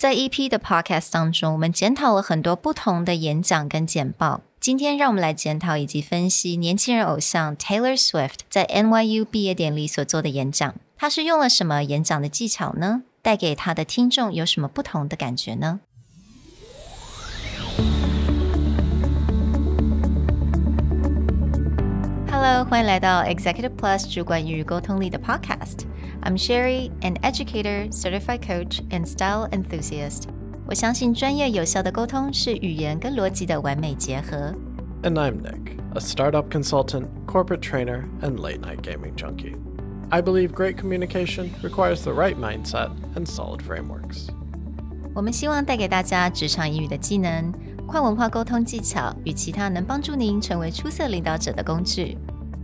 在 EP 的 podcast 当中，我们检讨了很多不同的演讲跟简报。今天让我们来检讨以及分析年轻人偶像 Taylor Swift 在 NYU 毕业典礼所做的演讲。他是用了什么演讲的技巧呢？带给他的听众有什么不同的感觉呢？Hello， 欢迎来到 Executive Plus 主管与沟通力的 Podcast。I'm Sherry, an educator, certified coach, and style enthusiast. 我相信专业有效的沟通是语言跟逻辑的完美结合。And I'm Nick, a startup consultant, corporate trainer, and late-night gaming junkie. I believe great communication requires the right mindset and solid frameworks. 我们希望带给大家职场英语的技能、跨文化沟通技巧与其他能帮助您成为出色领导者的工具。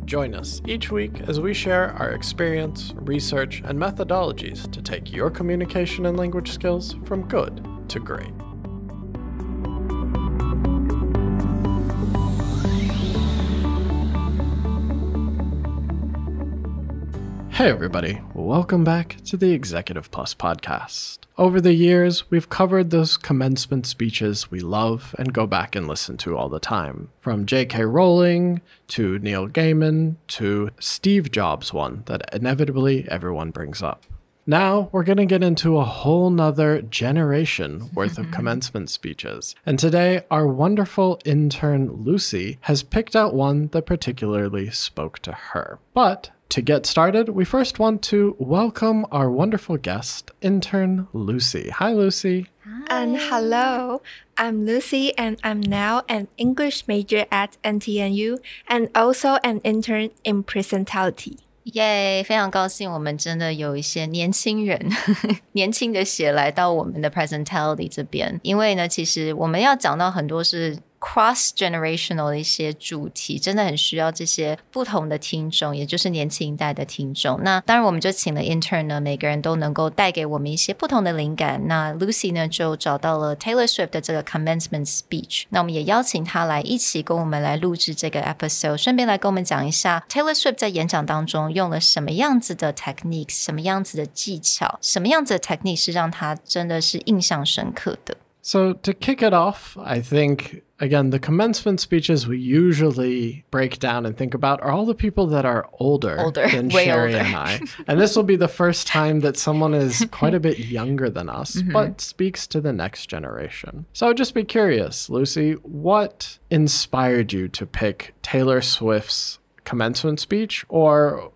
Join us each week as we share our experience, research, and methodologies to take your communication and language skills from good to great. Hey everybody, welcome back to the Executive Plus podcast. Over the years, we've covered those commencement speeches we love and go back and listen to all the time. From J.K. Rowling, to Neil Gaiman, to Steve Jobs' one that inevitably everyone brings up. Now, we're going to get into a whole nother generation worth of commencement speeches. And today, our wonderful intern, Lucy, has picked out one that particularly spoke to her. But to get started, we first want to welcome our wonderful guest, intern Lucy. Hi, Lucy. Hi. And hello, I'm Lucy, and I'm now an English major at NTNU and also an intern in presentality. 耶，非常高兴我们真的有一些年轻人年轻的血来到我们的 presentality 这边。因为呢，其实我们要讲到很多是cross-generational 的一些主题，真的很需要这些不同的听众，也就是年轻一代的听众。那当然我们就请了 intern 呢，每个人都能够带给我们一些不同的灵感。那 Lucy 呢就找到了 Taylor Swift 的这个 commencement speech， 那我们也邀请她来一起跟我们来录制这个 episode， 顺便来跟我们讲一下 Taylor Swift 在演讲当中用了什么样子的 techniques， 什么样子的技巧，什么样子的 technique 是让她真的是印象深刻的。So to kick it off, I think, again, the commencement speeches we usually break down and think about are all the people that are older than Sherry and I. And this will be the first time that someone is quite a bit younger than us, but speaks to the next generation. So I'd just be curious, Lucy, what inspired you to pick Taylor Swift's commencement speech, or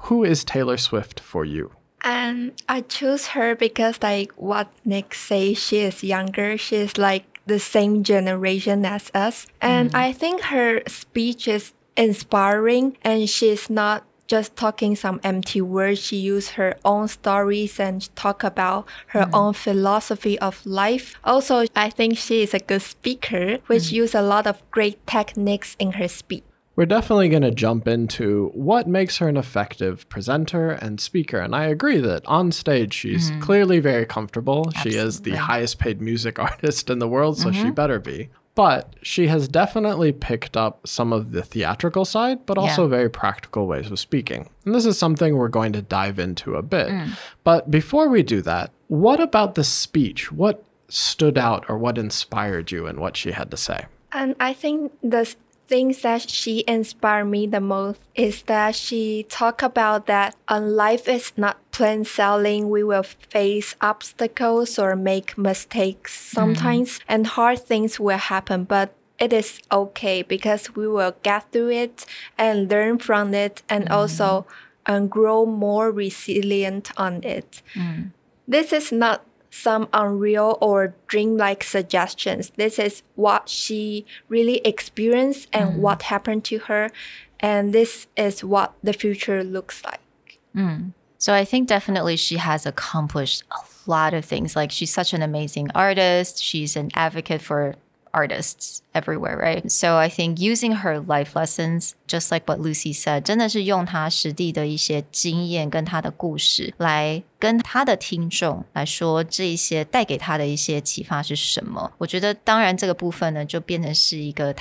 who is Taylor Swift for you? And I choose her because, like what Nick says, she is younger. She is like the same generation as us. And I think her speech is inspiring, and she's not just talking some empty words. She used her own stories and talk about her own philosophy of life. Also, I think she is a good speaker, which use a lot of great techniques in her speech. We're definitely going to jump into what makes her an effective presenter and speaker. And I agree that on stage, she's clearly very comfortable. Absolutely. She is the highest paid music artist in the world, so she better be. But she has definitely picked up some of the theatrical side, but also very practical ways of speaking. And this is something we're going to dive into a bit. But before we do that, what about the speech? What stood out or what inspired you in what she had to say? And I think the things that she inspired me the most is that she talked about that life is not plain sailing. We will face obstacles or make mistakes sometimes, and hard things will happen, but it is okay because we will get through it and learn from it, and also grow more resilient on it. This is not some unreal or dreamlike suggestions. This is what she really experienced and what happened to her. And this is what the future looks like. So I think definitely she has accomplished a lot of things. Like, she's such an amazing artist. She's an advocate for artists everywhere, right? So I think using her life lessons, just like what Lucy said, 真的是用她实地的一些经验跟她的故事来跟他的听众来说这一些带给他的一些启发是什么。我觉得当然这个部分呢就变成是一个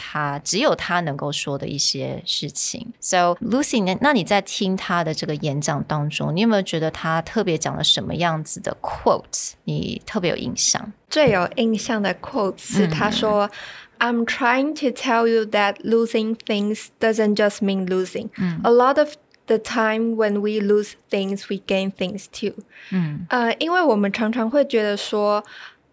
只有他能够说的一些事情。 So Lucy 那你在听他的这个演讲当中，你有没有觉得他特别讲了什么样子的 quotes 你特别有印象？最有印象的 quote 是他说I'm trying to tell you that losing things doesn't just mean losing. A lot of the time when we lose things, we gain things too. 因为我们常常会觉得说，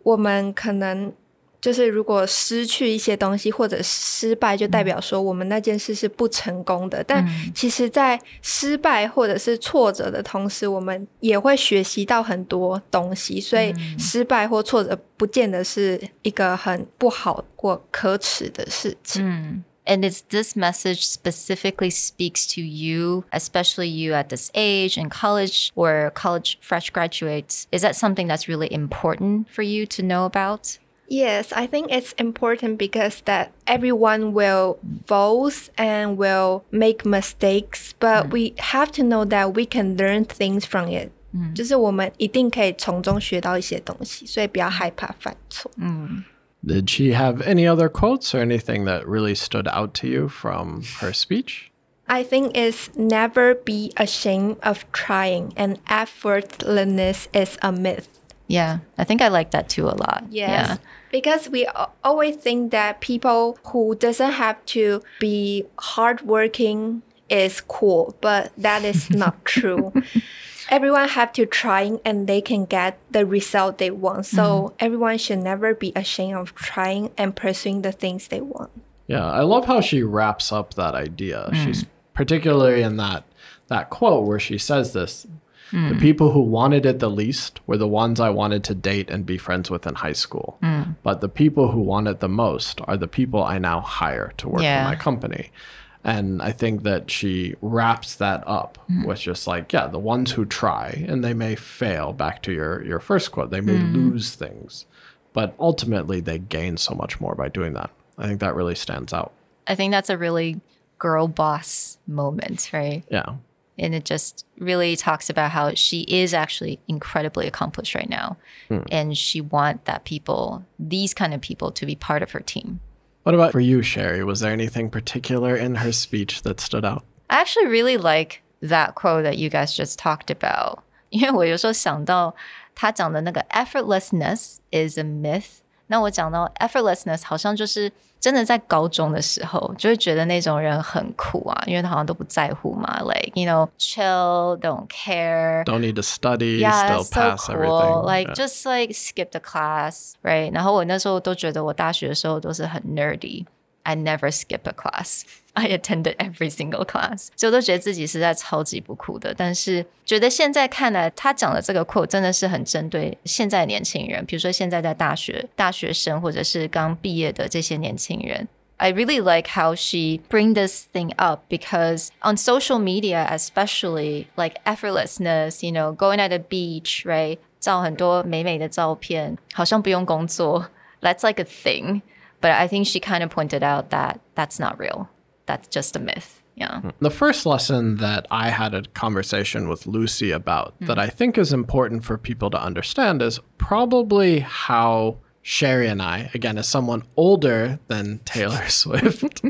我们可能就是如果失去一些东西或者失败，就代表说我们那件事是不成功的。但其实在失败或者是挫折的同时，我们也会学习到很多东西，所以失败或挫折不见得是一个很不好或可耻的事情。And is this message specifically speaks to you, especially you at this age in college or college fresh graduates? Is that something that's really important for you to know about? Yes, I think it's important because that everyone will fall and will make mistakes, but we have to know that we can learn things from it. 就是我们一定可以从中学到一些东西，所以不要害怕犯错。Did she have any other quotes or anything that really stood out to you from her speech? I think it's never be ashamed of trying, and effortlessness is a myth. Yeah, I think I like that too a lot. Yes. Yeah. Because we always think that people who doesn't have to be hardworking is cool, but that is not true. Everyone have to try and they can get the result they want. So everyone should never be ashamed of trying and pursuing the things they want. Yeah, I love how she wraps up that idea. She's particularly in that quote where she says this, the people who wanted it the least were the ones I wanted to date and be friends with in high school. But the people who want it the most are the people I now hire to work for my company. And I think that she wraps that up with just like, yeah, the ones who try and they may fail, back to your first quote, they may lose things, but ultimately they gain so much more by doing that. I think that really stands out. I think that's a really girl boss moment, right? Yeah. And it just really talks about how she is actually incredibly accomplished right now. And she wants these kind of people to be part of her team. What about for you, Sherry? Was there anything particular in her speech that stood out? I actually really like that quote that you guys just talked about. 因为我有时候想到他讲的那个 effortlessness is a myth. 那我讲到 effortlessness 好像就是真的在高中的时候就会觉得那种人很酷啊，因为他好像都不在乎嘛， like, you know, chill, don't care, don't need to study, yeah, still so pass cool. everything. Like, just like skip the class, right? 然后我那时候都觉得我大学的时候都是很 nerdy. I never skip a class. I attended every single class. 所以我都觉得自己实在超级不酷的，但是觉得现在看来他讲的这个 quote 真的是很针对现在的年轻人，比如说现在在大学生或者是刚毕业的这些年轻人。I really like how she bring this thing up because on social media especially, like effortlessness, you know, going at the beach, right? 照很多美美的照片，好像不用工作。That's like a thing. But I think she kind of pointed out that that's not real. That's just a myth. Yeah. The first lesson that I had a conversation with Lucy about that I think is important for people to understand is probably how Sherry and I, again, as someone older than Taylor Swift,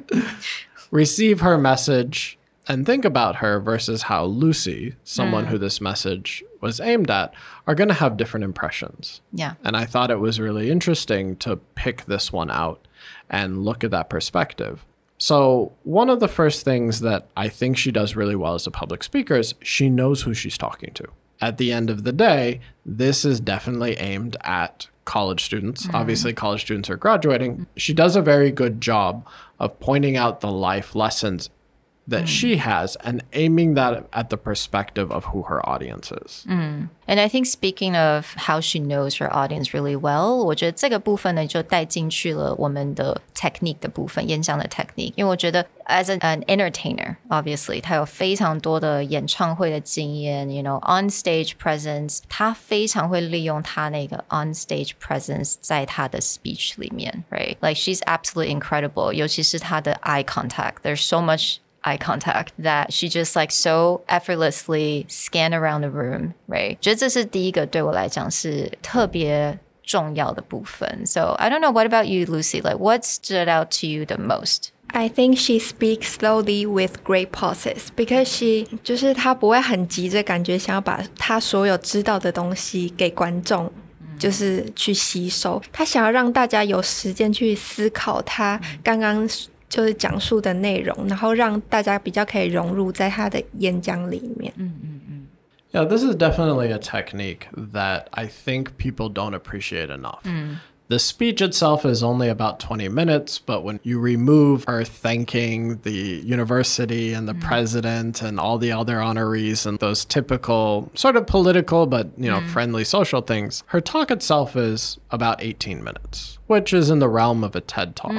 receive her message and think about her versus how Lucy, someone who this message was aimed at, are going to have different impressions. Yeah. And I thought it was really interesting to pick this one out and look at that perspective. So one of the first things that I think she does really well as a public speaker is she knows who she's talking to. At the end of the day, this is definitely aimed at college students. Obviously, college students are graduating. She does a very good job of pointing out the life lessons that she has and aiming that at the perspective of who her audience is. And I think speaking of how she knows her audience really well, 我觉得这个部分呢就带进去了我们的 technique 的部分，演讲的 technique。因为我觉得 as an entertainer, obviously, 他有非常多的演唱会的经验 you know, on stage presence, 他非常会利用他那个 on stage presence 在他的 speech 里面 right? Like she's absolutely incredible, 尤其是他的 eye contact. There's so much eye contact that she just like so effortlessly scan around the room, right? 觉得这是第一个对我来讲是特别重要的部分。So I don't know, what about you, Lucy? Like what stood out to you the most? I think she speaks slowly with great pauses because she 就是她不会很急着感觉想要把她所有知道的东西给观众就是去吸收，她想要让大家有时间去思考她刚刚就是讲述的内容，然后让大家比较可以融入在她的演讲里面。Yeah, this is definitely a technique that I think people don't appreciate enough. The speech itself is only about 20 minutes, but when you remove her thanking the university and the president and all the other honorees and those typical sort of political but, you know, friendly social things, her talk itself is about 18 minutes, which is in the realm of a TED Talk.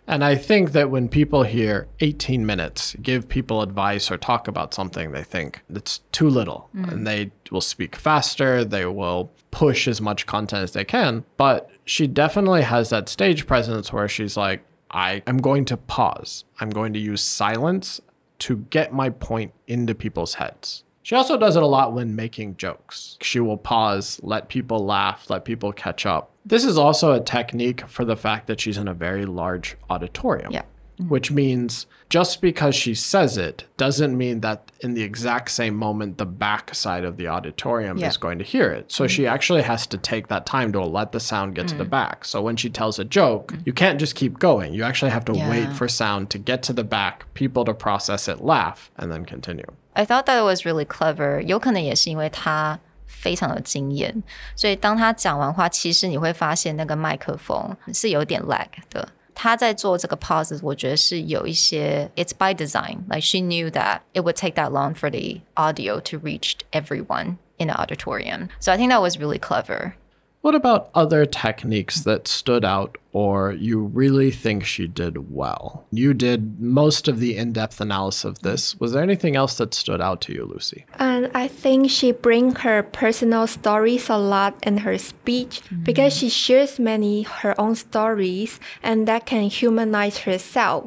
And I think that when people hear 18 minutes, give people advice or talk about something, they think it's too little. And they will speak faster, they will push as much content as they can. But she definitely has that stage presence where she's like, I am going to pause. I'm going to use silence to get my point into people's heads. She also does it a lot when making jokes. She will pause, let people laugh, let people catch up. This is also a technique for the fact that she's in a very large auditorium. Yeah. Which means just because she says it doesn't mean that in the exact same moment the back side of the auditorium is going to hear it. So she actually has to take that time to let the sound get to the back. So when she tells a joke, you can't just keep going. You actually have to wait for sound to get to the back, people to process it, laugh, and then continue. I thought that was really clever. 有可能也是因为他非常有经验，所以当他讲完话，其实你会发现那个麦克风是有点 lag 的。他在做这个 pauses 我觉得是有一些 it's by design. Like she knew that it would take that long for the audio to reach everyone in the auditorium. So I think that was really clever. What about other techniques that stood out or you really think she did well? You did most of the in-depth analysis of this. Was there anything else that stood out to you, Lucy? And I think she brings her personal stories a lot in her speech because she shares many her own stories and that can humanize herself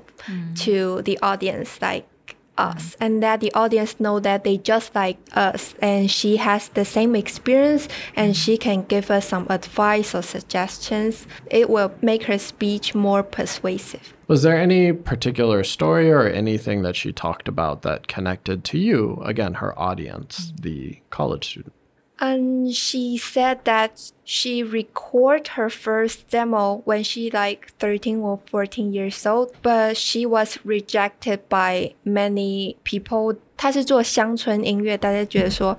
to the audience like us and that the audience know that they just like us and she has the same experience and she can give us some advice or suggestions. It will make her speech more persuasive. Was there any particular story or anything that she talked about that connected to you, again, her audience, the college student? And she said that she recorded her first demo when she like 13 or 14 years old, but she was rejected by many people. 她是做乡村音乐，大家觉得说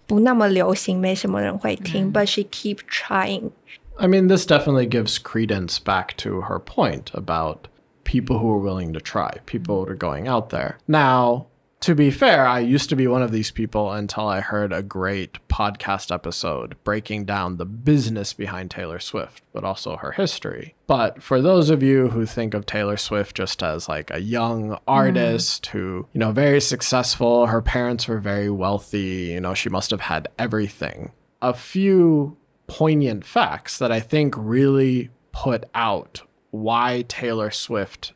不那么流行，没什么人会听, but she keep trying. I mean, this definitely gives credence back to her point about people who are willing to try, people who are going out there. Now, to be fair, I used to be one of these people until I heard a great podcast episode breaking down the business behind Taylor Swift, but also her history. But for those of you who think of Taylor Swift just as like a young artist who, you know, very successful, her parents were very wealthy, you know, she must have had everything. A few poignant facts that I think really put out why Taylor Swift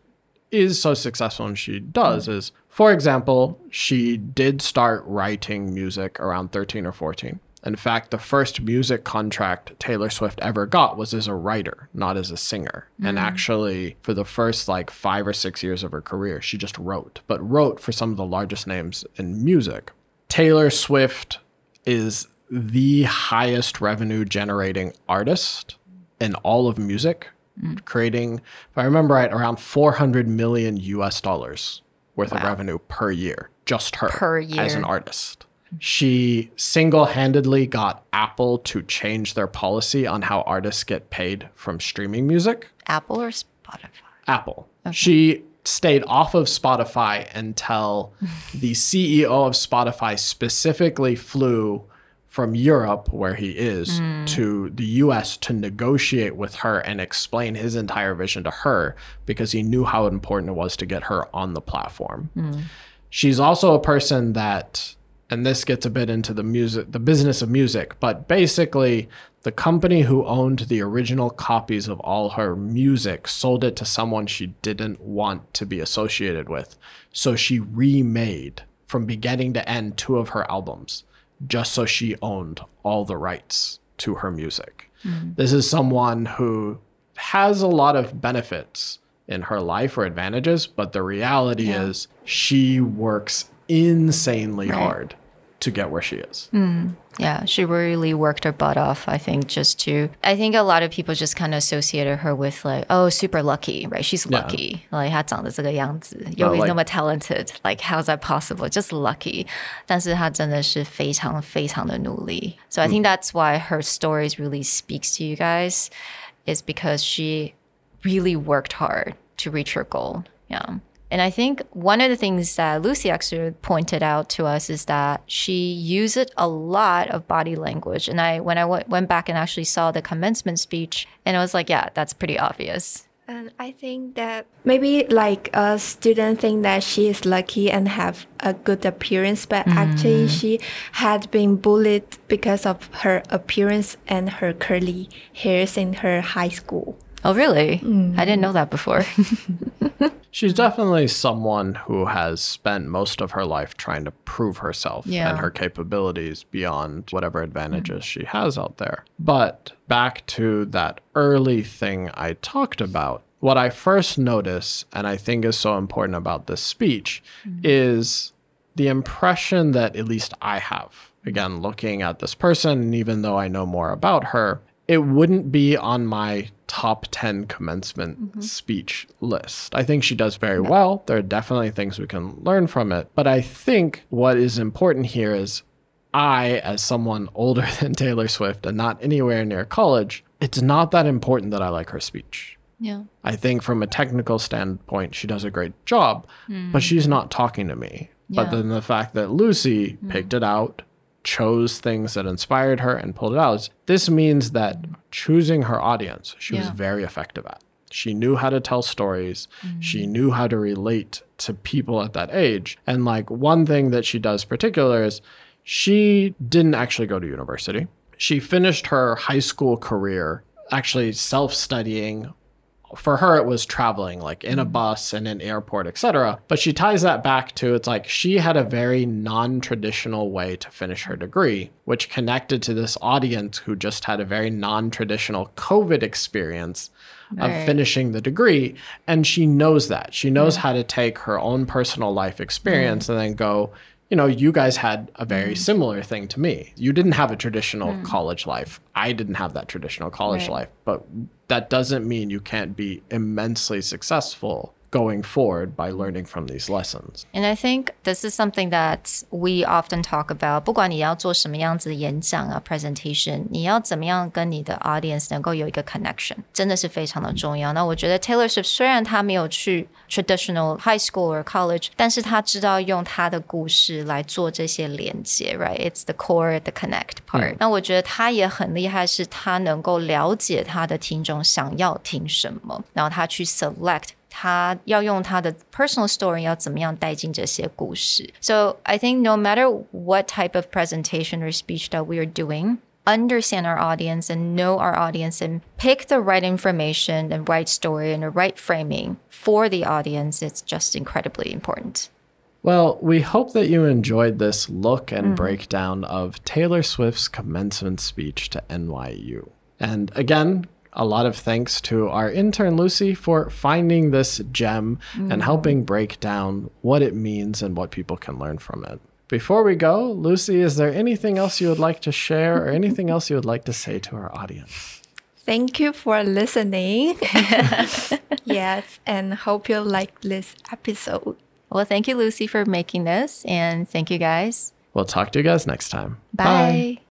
is so successful and she does is, for example, she did start writing music around 13 or 14. In fact, the first music contract Taylor Swift ever got was as a writer, not as a singer. And actually, for the first like 5 or 6 years of her career, she just wrote, but wrote for some of the largest names in music. Taylor Swift is the highest revenue generating artist in all of music, creating, if I remember right, around 400 million US dollars worth of revenue per year, just her Per year. as an artist. She single-handedly got Apple to change their policy on how artists get paid from streaming music. Apple or Spotify? Apple. Okay. She stayed off of Spotify until the CEO of Spotify specifically flew from Europe, where he is, to the US to negotiate with her and explain his entire vision to her because he knew how important it was to get her on the platform. She's also a person that and this gets a bit into the business of music, but basically the company who owned the original copies of all her music sold it to someone she didn't want to be associated with. So she remade from beginning to end 2 of her albums just so she owned all the rights to her music. This is someone who has a lot of benefits in her life or advantages, but the reality is she works insanely hard to get where she is. Yeah, she really worked her butt off, I think, I think a lot of people just kind of associated her with like, oh, super lucky, right? She's lucky. Like, 她长得这个样子，又那么 talented. Like, how's that possible? Just lucky. 但是她真的是非常非常的努力. So I think that's why her stories really speaks to you guys, is because she really worked hard to reach her goal. Yeah. And I think one of the things that Lucy actually pointed out to us is that she used a lot of body language. And when I went back and actually saw the commencement speech, and I was like, yeah, that's pretty obvious. And I think that maybe like a student think that she is lucky and have a good appearance, but actually she had been bullied because of her appearance and her curly hairs in her high school. Oh, really? I didn't know that before. She's definitely someone who has spent most of her life trying to prove herself and her capabilities beyond whatever advantages she has out there. But back to that early thing I talked about, what I first noticed, and I think is so important about this speech, is the impression that at least I have. Again, looking at this person, and even though I know more about her, it wouldn't be on my top 10 commencement speech list. I think she does very well. There are definitely things we can learn from it. But I think what is important here is I, as someone older than Taylor Swift and not anywhere near college, it's not that important that I like her speech. Yeah. I think from a technical standpoint, she does a great job, but she's not talking to me. But then the fact that Lucy picked it out, chose things that inspired her and pulled it out. This means that choosing her audience, she was very effective at. She knew how to tell stories. She knew how to relate to people at that age. And like one thing that she does particular is she didn't actually go to university. She finished her high school career actually self-studying. For her, it was traveling, like in a bus and an airport, etc. But she ties that back to, it's like she had a very non-traditional way to finish her degree, which connected to this audience who just had a very non-traditional COVID experience of finishing the degree. And she knows that. She knows how to take her own personal life experience and then go, you know, you guys had a very similar thing to me. You didn't have a traditional college life. I didn't have that traditional college life. But that doesn't mean you can't be immensely successful going forward by learning from these lessons. And I think this is something that we often talk about. 不管你要做什么样子的演讲啊 presentation, 你要怎么样跟你的 audience 能够有一个 connection, 真的是非常的重要。那我觉得 Taylor Swift 虽然她没有去 traditional high school or college, 但是她知道用她的故事来做这些连接 right? It's the core, the connect part. 那我觉得她也很厉害，是她能够了解她的听众想要听什么，然后她去 select他要用他的 personal story 要怎么样带进这些故事。So I think no matter what type of presentation or speech that we are doing, understand our audience and know our audience and pick the right information and right story and the right framing for the audience. It's just incredibly important. Well, we hope that you enjoyed this look and breakdown of Taylor Swift's commencement speech to NYU. And again, a lot of thanks to our intern, Lucy, for finding this gem and helping break down what it means and what people can learn from it. Before we go, Lucy, is there anything else you would like to share or anything else you would like to say to our audience? Thank you for listening. Yes, and hope you like this episode. Well, thank you, Lucy, for making this, and thank you, guys. We'll talk to you guys next time. Bye.